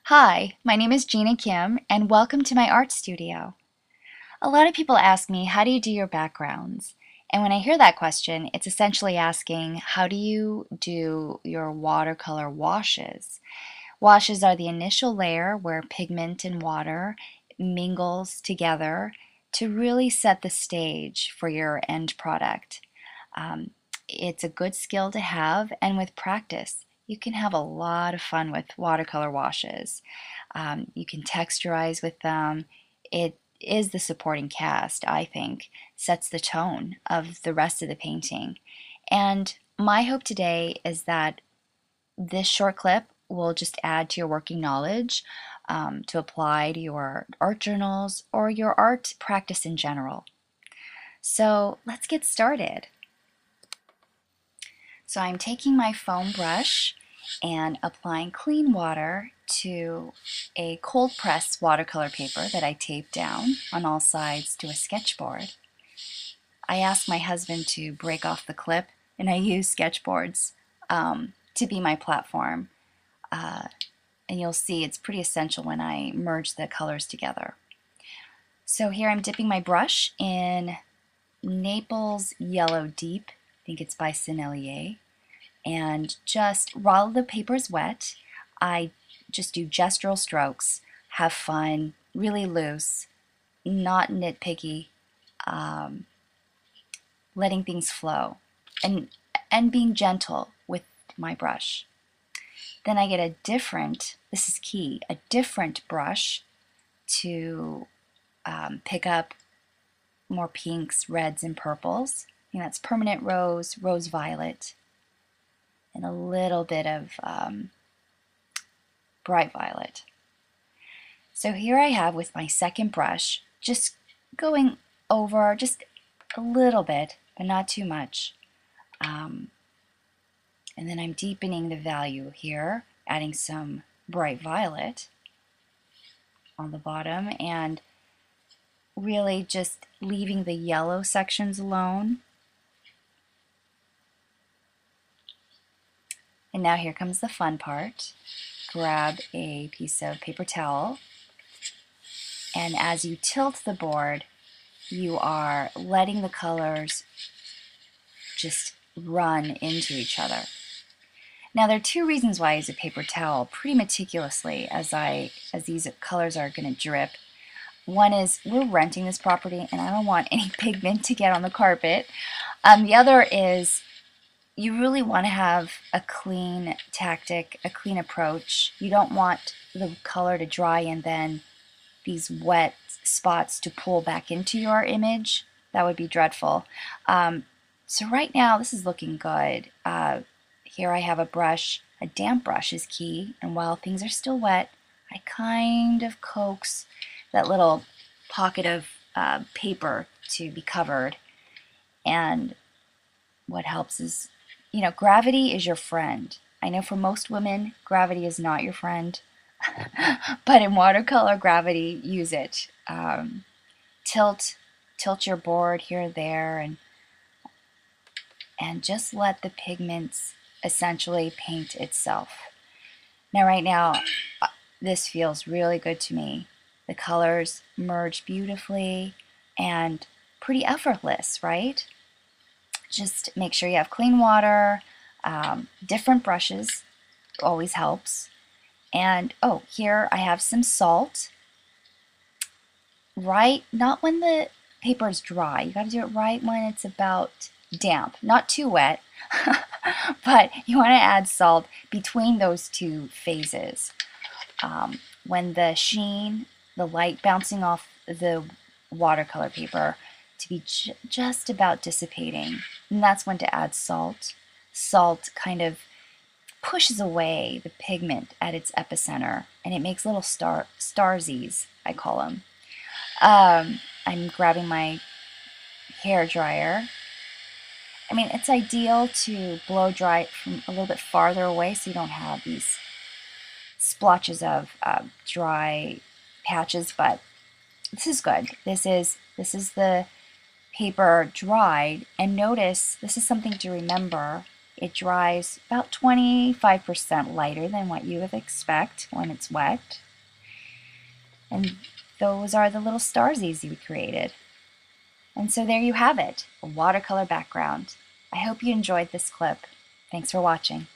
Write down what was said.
Hi, my name is Gina Kim, and welcome to my art studio. A lot of people ask me, how do you do your backgrounds? And when I hear that question, it's essentially asking, how do you do your watercolor washes? Washes are the initial layer where pigment and water mingles together to really set the stage for your end product. Um, it's a good skill to have, and with practice, you can have a lot of fun with watercolor washes. You can texturize with them. It is the supporting cast, I think, sets the tone of the rest of the painting. And my hope today is that this short clip will just add to your working knowledge to apply to your art journals or your art practice in general. So let's get started. So I'm taking my foam brush and applying clean water to a cold press watercolor paper that I taped down on all sides to a sketchboard. I asked my husband to break off the clip, and I use sketchboards to be my platform. And you'll see it's pretty essential when I merge the colors together. So here I'm dipping my brush in Naples Yellow Deep. I think it's by Sennelier. And just while the paper is wet, I just do gestural strokes, have fun, really loose, not nitpicky, letting things flow, and being gentle with my brush. Then I get a different, this is key, a different brush to pick up more pinks, reds, and purples. And that's Permanent Rose, Rose Violet, and a little bit of bright violet. So here I have with my second brush, just going over just a little bit, but not too much. And then I'm deepening the value here, adding some bright violet on the bottom, and really just leaving the yellow sections alone. And now here comes the fun part. Grab a piece of paper towel, and as you tilt the board, you are letting the colors just run into each other. Now there are two reasons why I use a paper towel pretty meticulously as these colors are going to drip. One is we're renting this property and I don't want any pigment to get on the carpet. The other is you really want to have a clean tactic, a clean approach. You don't want the color to dry and then these wet spots to pull back into your image. That would be dreadful. So right now this is looking good. Here I have a brush. A damp brush is key, and while things are still wet, I kind of coax that little pocket of paper to be covered. And what helps is, gravity is your friend. I know for most women, gravity is not your friend, but in watercolor, gravity, use it. Tilt your board here and there, and just let the pigments essentially paint itself. Now right now, this feels really good to me. The colors merge beautifully and pretty effortless, right? Just make sure you have clean water, different brushes always helps. And oh, here I have some salt. Right, not when the paper is dry. You got to do it right when it's about damp, not too wet, but you want to add salt between those two phases. When the sheen, the light bouncing off the watercolor paper to be just about dissipating, and that's when to add salt. Salt kind of pushes away the pigment at its epicenter, and it makes little starsies, I call them. I'm grabbing my hair dryer. I mean, it's ideal to blow dry it from a little bit farther away so you don't have these splotches of dry patches, but this is good. This is the paper dried, and notice this is something to remember. It dries about 25% lighter than what you would expect when it's wet. And those are the little starsies we created. And so there you have it, a watercolor background. I hope you enjoyed this clip. Thanks for watching.